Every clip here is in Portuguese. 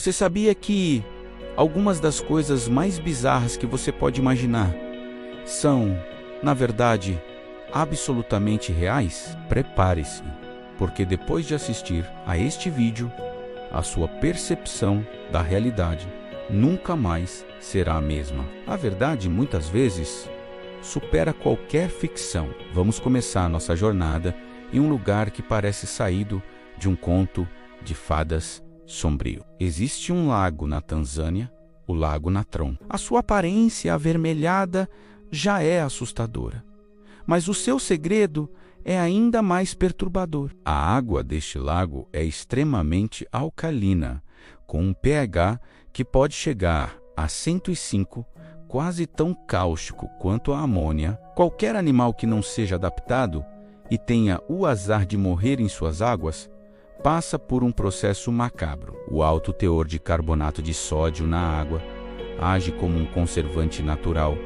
Você sabia que algumas das coisas mais bizarras que você pode imaginar são, na verdade, absolutamente reais? Prepare-se, porque depois de assistir a este vídeo, a sua percepção da realidade nunca mais será a mesma. A verdade, muitas vezes, supera qualquer ficção. Vamos começar nossa jornada em um lugar que parece saído de um conto de fadas sombrio. Existe um lago na Tanzânia, o Lago Natron. A sua aparência avermelhada já é assustadora, mas o seu segredo é ainda mais perturbador. A água deste lago é extremamente alcalina, com um pH que pode chegar a 105, quase tão cáustico quanto a amônia. Qualquer animal que não seja adaptado e tenha o azar de morrer em suas águas, passa por um processo macabro. O alto teor de carbonato de sódio na água age como um conservante natural,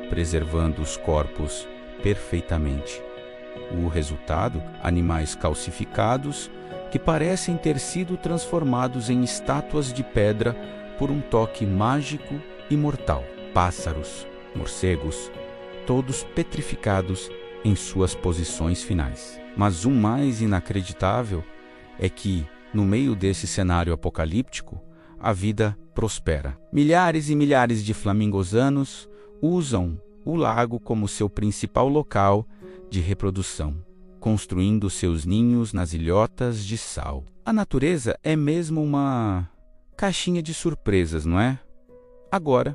preservando os corpos perfeitamente. O resultado? Animais calcificados que parecem ter sido transformados em estátuas de pedra por um toque mágico e mortal. Pássaros, morcegos, todos petrificados em suas posições finais. Mas o mais inacreditável é que, no meio desse cenário apocalíptico, a vida prospera. Milhares e milhares de flamingosanos usam o lago como seu principal local de reprodução, construindo seus ninhos nas ilhotas de sal. A natureza é mesmo uma caixinha de surpresas, não é? Agora,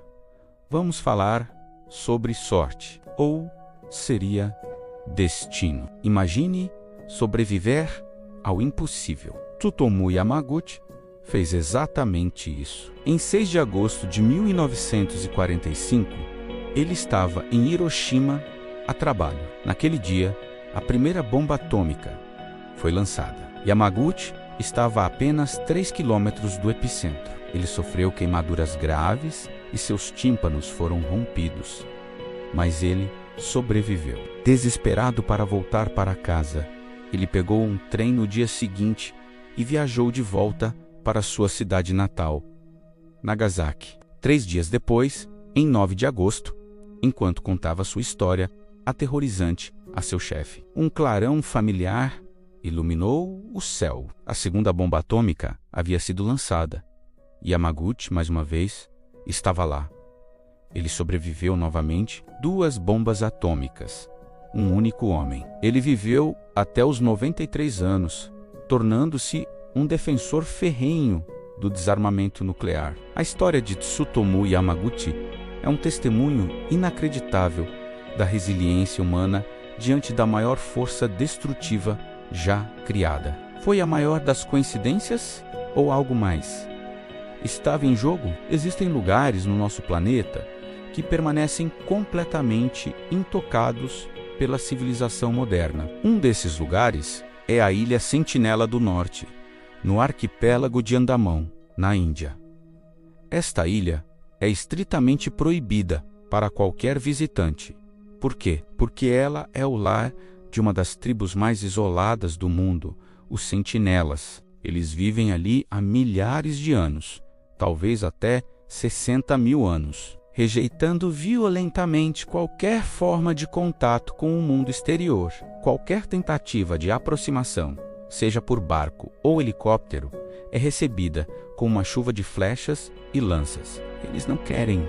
vamos falar sobre sorte, ou seria destino. Imagine sobreviver ao impossível. Tsutomu Yamaguchi fez exatamente isso. Em 6 de agosto de 1945, ele estava em Hiroshima a trabalho. Naquele dia, a primeira bomba atômica foi lançada. Yamaguchi estava a apenas 3 quilômetros do epicentro. Ele sofreu queimaduras graves e seus tímpanos foram rompidos. Mas ele sobreviveu. Desesperado para voltar para casa, ele pegou um trem no dia seguinte e viajou de volta para sua cidade natal, Nagasaki. 3 dias depois, em 9 de agosto, enquanto contava sua história aterrorizante a seu chefe, um clarão familiar iluminou o céu. A segunda bomba atômica havia sido lançada. Yamaguchi, mais uma vez, estava lá. Ele sobreviveu novamente 2 bombas atômicas. Um único homem. Ele viveu até os 93 anos, tornando-se um defensor ferrenho do desarmamento nuclear. A história de Tsutomu Yamaguchi é um testemunho inacreditável da resiliência humana diante da maior força destrutiva já criada. Foi a maior das coincidências ou algo mais? Estava em jogo? Existem lugares no nosso planeta que permanecem completamente intocados pela civilização moderna. Um desses lugares é a Ilha Sentinela do Norte, no arquipélago de Andamão, na Índia. Esta ilha é estritamente proibida para qualquer visitante. Por quê? Porque ela é o lar de uma das tribos mais isoladas do mundo, os Sentinelas. Eles vivem ali há milhares de anos, talvez até 60 mil anos, rejeitando violentamente qualquer forma de contato com o mundo exterior. Qualquer tentativa de aproximação, seja por barco ou helicóptero, é recebida com uma chuva de flechas e lanças. Eles não querem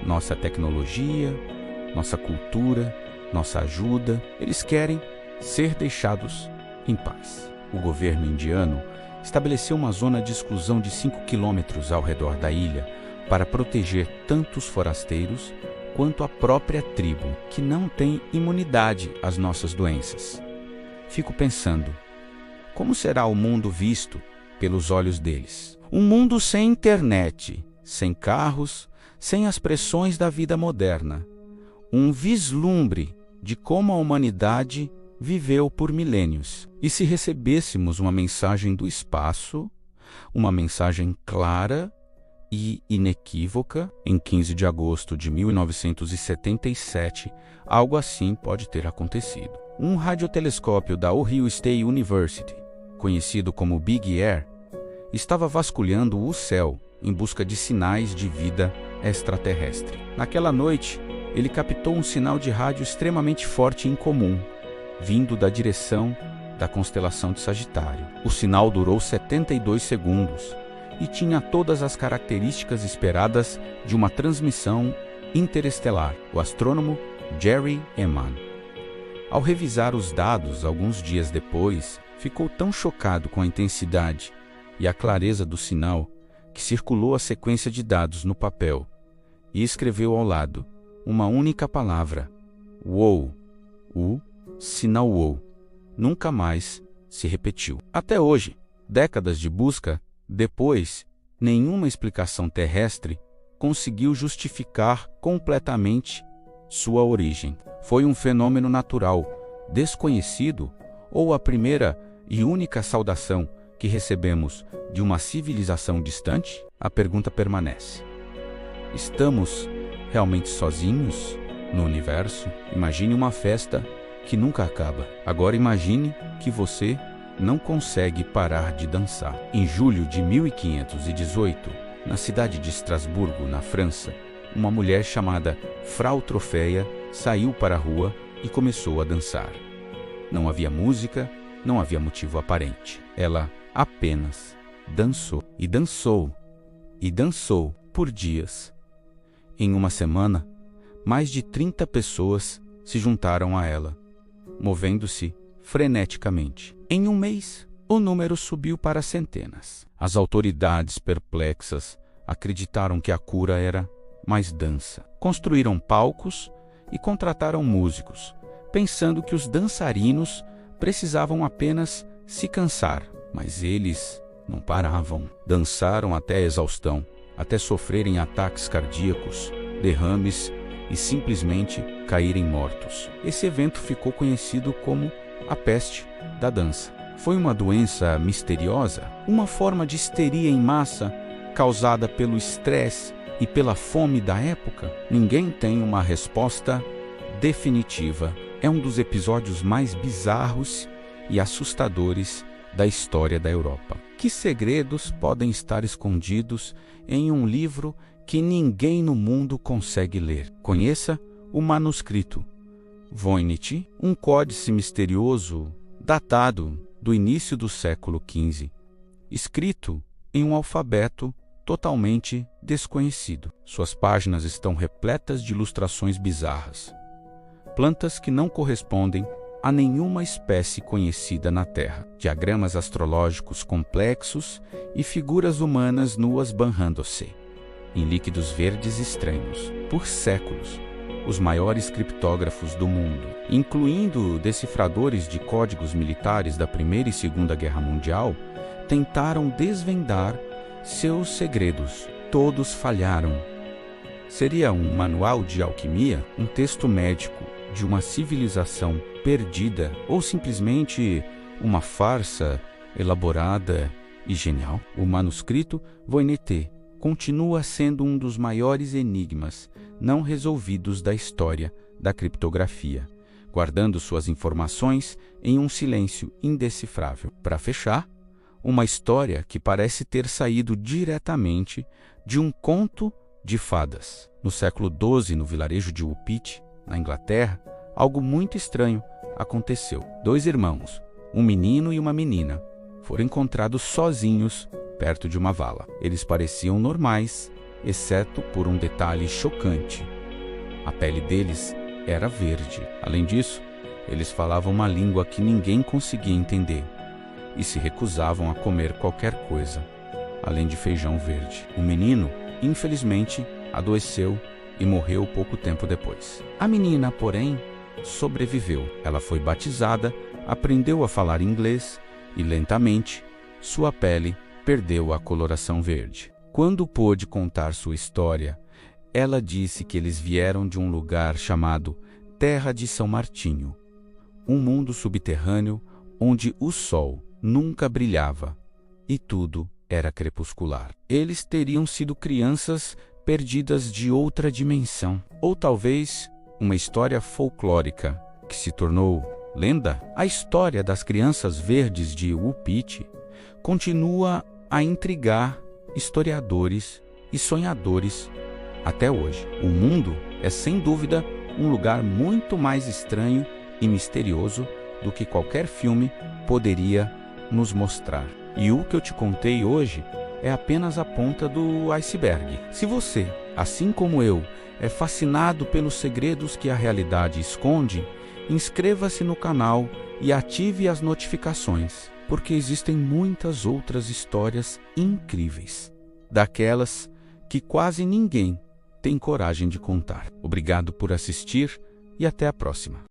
nossa tecnologia, nossa cultura, nossa ajuda. Eles querem ser deixados em paz. O governo indiano estabeleceu uma zona de exclusão de 5 quilômetros ao redor da ilha para proteger tanto os forasteiros quanto a própria tribo, que não tem imunidade às nossas doenças. Fico pensando, como será o mundo visto pelos olhos deles? Um mundo sem internet, sem carros, sem as pressões da vida moderna. Um vislumbre de como a humanidade viveu por milênios. E se recebêssemos uma mensagem do espaço, uma mensagem clara e inequívoca, em 15 de agosto de 1977, algo assim pode ter acontecido. Um radiotelescópio da Ohio State University, conhecido como Big Air, estava vasculhando o céu em busca de sinais de vida extraterrestre. Naquela noite, ele captou um sinal de rádio extremamente forte e incomum, vindo da direção da constelação de Sagitário. O sinal durou 72 segundos e tinha todas as características esperadas de uma transmissão interestelar. O astrônomo Jerry Ehman, ao revisar os dados alguns dias depois, ficou tão chocado com a intensidade e a clareza do sinal que circulou a sequência de dados no papel e escreveu ao lado uma única palavra: "WOW". O sinal WOW nunca mais se repetiu. Até hoje, décadas de busca depois, nenhuma explicação terrestre conseguiu justificar completamente sua origem. Foi um fenômeno natural, desconhecido, ou a primeira e única saudação que recebemos de uma civilização distante? A pergunta permanece. Estamos realmente sozinhos no universo? Imagine uma festa que nunca acaba. Agora imagine que você não consegue parar de dançar. Em julho de 1518, na cidade de Estrasburgo, na França, uma mulher chamada Frau Trofeia saiu para a rua e começou a dançar. Não havia música, não havia motivo aparente. Ela apenas dançou e dançou e dançou por dias. Em uma semana, mais de 30 pessoas se juntaram a ela, movendo-se freneticamente. Em um mês, o número subiu para centenas. As autoridades, perplexas, acreditaram que a cura era mais dança. Construíram palcos e contrataram músicos, pensando que os dançarinos precisavam apenas se cansar. Mas eles não paravam. Dançaram até a exaustão, até sofrerem ataques cardíacos, derrames e simplesmente caírem mortos. Esse evento ficou conhecido como a peste da dança. Foi uma doença misteriosa, uma forma de histeria em massa causada pelo estresse e pela fome da época? Ninguém tem uma resposta definitiva. É um dos episódios mais bizarros e assustadores da história da Europa. Que segredos podem estar escondidos em um livro que ninguém no mundo consegue ler? Conheça o manuscrito Voynich, um códice misterioso datado do início do século XV, escrito em um alfabeto totalmente desconhecido. Suas páginas estão repletas de ilustrações bizarras, plantas que não correspondem a nenhuma espécie conhecida na Terra, diagramas astrológicos complexos e figuras humanas nuas banhando-se em líquidos verdes estranhos. Por séculos, os maiores criptógrafos do mundo, incluindo decifradores de códigos militares da Primeira e Segunda Guerra Mundial, tentaram desvendar seus segredos. Todos falharam. Seria um manual de alquimia, um texto médico de uma civilização perdida, ou simplesmente uma farsa elaborada e genial? O manuscrito Voynich continua sendo um dos maiores enigmas não resolvidos da história da criptografia, guardando suas informações em um silêncio indecifrável. Para fechar, uma história que parece ter saído diretamente de um conto de fadas. No século XII, no vilarejo de Woolpit, na Inglaterra, algo muito estranho aconteceu. 2 irmãos, um menino e uma menina, foram encontrados sozinhos perto de uma vala. Eles pareciam normais, exceto por um detalhe chocante. A pele deles era verde. Além disso, eles falavam uma língua que ninguém conseguia entender e se recusavam a comer qualquer coisa, além de feijão verde. O menino, infelizmente, adoeceu e morreu pouco tempo depois. A menina, porém, sobreviveu. Ela foi batizada, aprendeu a falar inglês e, lentamente, sua pele perdeu a coloração verde. Quando pôde contar sua história, ela disse que eles vieram de um lugar chamado Terra de São Martinho, um mundo subterrâneo onde o sol nunca brilhava e tudo era crepuscular. Eles teriam sido crianças perdidas de outra dimensão, ou talvez uma história folclórica que se tornou lenda. A história das crianças verdes de Woolpit continua a intrigar historiadores e sonhadores até hoje. O mundo é, sem dúvida, um lugar muito mais estranho e misterioso do que qualquer filme poderia nos mostrar. E o que eu te contei hoje é apenas a ponta do iceberg. Se você, assim como eu, é fascinado pelos segredos que a realidade esconde, inscreva-se no canal e ative as notificações, porque existem muitas outras histórias incríveis, daquelas que quase ninguém tem coragem de contar. Obrigado por assistir e até a próxima.